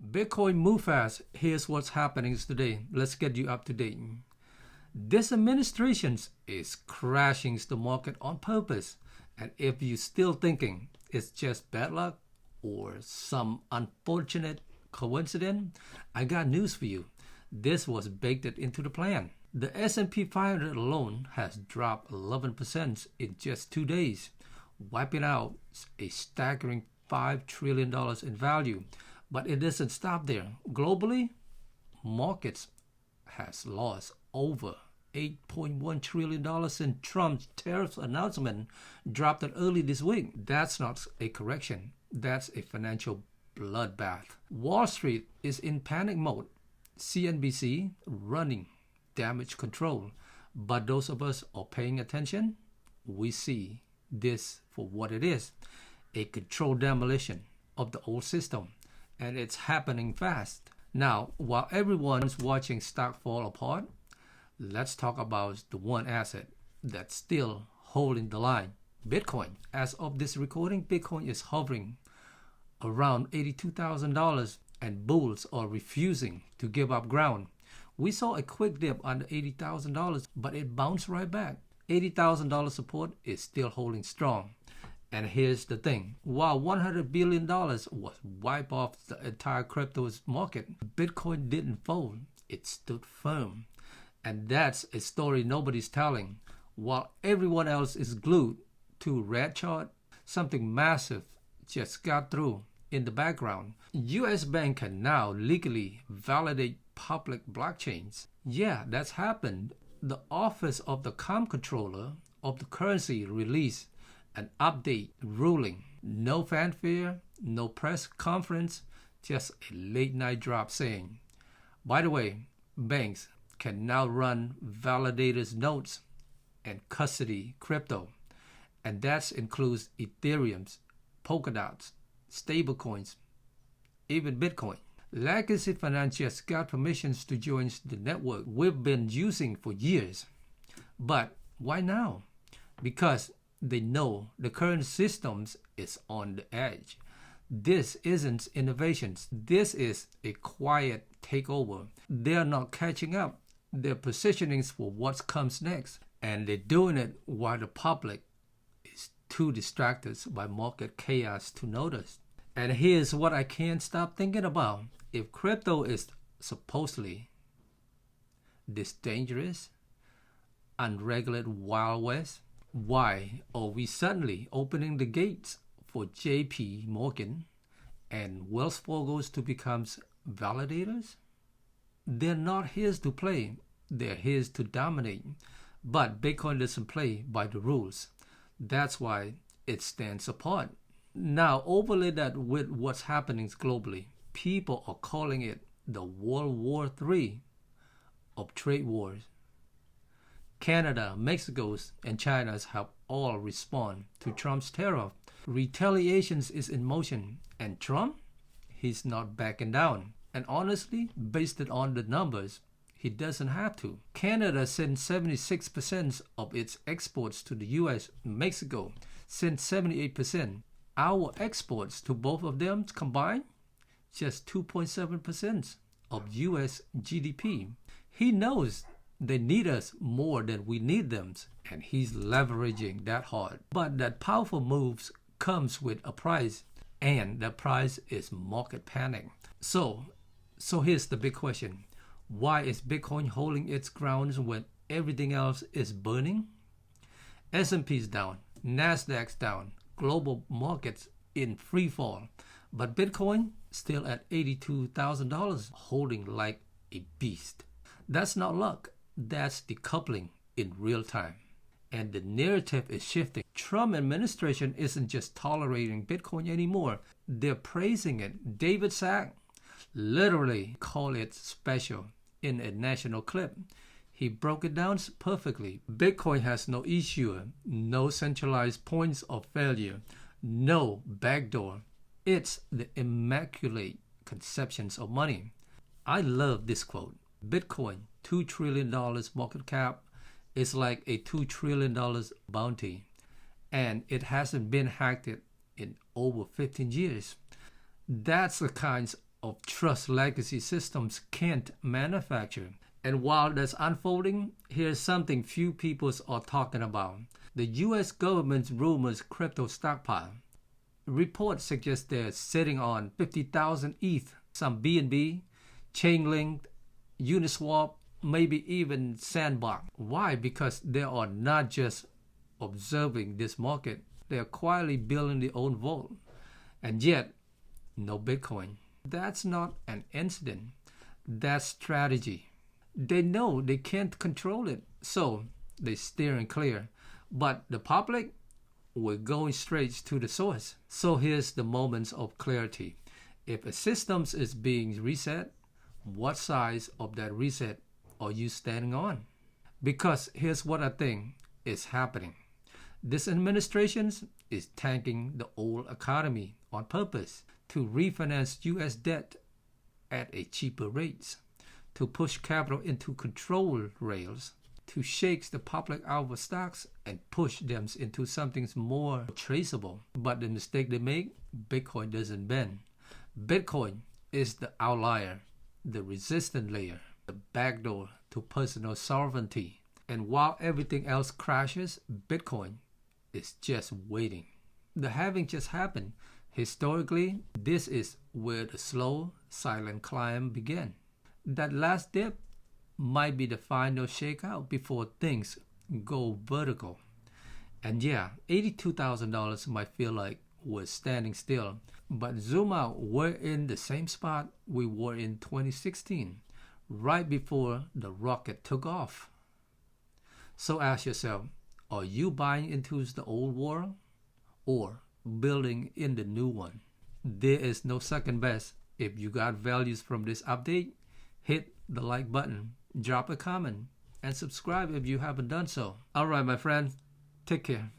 Bitcoin move fast. Here's what's happening today. Let's get you up to date. This administration is crashing the market on purpose. And if you're still thinking it's just bad luck or some unfortunate coincidence, I got news for you. This was baked into the plan. The S&P 500 alone has dropped 11% in just 2 days, wiping out a staggering $5 trillion in value. But it doesn't stop there. Globally, markets has lost over $8.1 trillion since Trump's tariffs announcement dropped it early this week. That's not a correction. That's a financial bloodbath. Wall Street is in panic mode. CNBC running damage control. But those of us are paying attention, we see this for what it is. A controlled demolition of the old system. And it's happening fast. Now, while everyone's watching stock fall apart, let's talk about the one asset that's still holding the line, Bitcoin. As of this recording, Bitcoin is hovering around $82,000 and bulls are refusing to give up ground. We saw a quick dip under $80,000, but it bounced right back. $80,000 support is still holding strong. And here's the thing. While $100 billion was wiped off the entire crypto market, Bitcoin didn't fold. It stood firm. And that's a story nobody's telling. While everyone else is glued to red chart, something massive just got through in the background. US bank can now legally validate public blockchains. Yeah, that's happened. The Office of the Comptroller of the Currency released an update ruling. No fanfare, no press conference, just a late night drop saying, by the way, banks can now run validators notes and custody crypto. And that includes Ethereum, Polkadots, stablecoins, even Bitcoin. Legacy Finance just got permissions to join the network we've been using for years. But why now? Because they know the current systems is on the edge. This isn't innovations. This is a quiet takeover. They're not catching up. They're positioning for what comes next. And they're doing it while the public is too distracted by market chaos to notice. And here's what I can't stop thinking about. If crypto is supposedly this dangerous, unregulated Wild West, why are we suddenly opening the gates for JP Morgan and Wells Fargo to become validators? They're not here to play, they're here to dominate. But Bitcoin doesn't play by the rules. That's why it stands apart. Now overlay that with what's happening globally. People are calling it the World War III of trade wars. Canada, Mexico, and China have all responded to Trump's tariff. Retaliation is in motion, and Trump, he's not backing down. And honestly, based on the numbers, he doesn't have to. Canada sends 76% of its exports to the US. Mexico sends 78%. Our exports to both of them combined, just 2.7% of US GDP. He knows they need us more than we need them, and he's leveraging that hard. But that powerful moves comes with a price, and the price is market panic. So here's the big question. Why is Bitcoin holding its ground when everything else is burning? S&P's down, Nasdaq's down, global markets in free fall, but Bitcoin still at $82,000, holding like a beast. That's not luck. That's decoupling in real time. And the narrative is shifting. Trump administration isn't just tolerating Bitcoin anymore. They're praising it. David Sack literally called it special in a national clip. He broke it down perfectly. Bitcoin has no issuer, no centralized points of failure, no backdoor. It's the immaculate conceptions of money. I love this quote. Bitcoin, $2 trillion market cap, is like a $2 trillion bounty, and it hasn't been hacked in over 15 years. That's the kind of trust legacy systems can't manufacture. And while that's unfolding, here's something few people are talking about. The US government's rumors crypto stockpile. Reports suggest they're sitting on 50,000 ETH, some BNB, Chainlink, Uniswap, maybe even Sandbox. Why? Because they are not just observing this market, they are quietly building their own vault. And yet, no Bitcoin. That's not an incident. That's strategy. They know they can't control it, so they're steering clear. But the public, we're going straight to the source. So here's the moments of clarity. If a system is being reset, what size of that reset are you standing on? Because here's what I think is happening. This administration is tanking the old economy on purpose to refinance US debt at a cheaper rates, to push capital into control rails, to shake the public out of stocks and push them into something more traceable. But the mistake they make, Bitcoin doesn't bend. Bitcoin is the outlier, the resistant layer, the backdoor to personal sovereignty. And while everything else crashes, Bitcoin is just waiting. The halving just happened. Historically, this is where the slow, silent climb began. That last dip might be the final shakeout before things go vertical. And yeah, $82,000 might feel like we're standing still, but zoom out, we're in the same spot we were in 2016, right before the rocket took off. So ask yourself, are you buying into the old world or building in the new one? There is no second best. If you got values from this update, hit the like button, drop a comment, and subscribe if you haven't done so. All right, my friend, take care.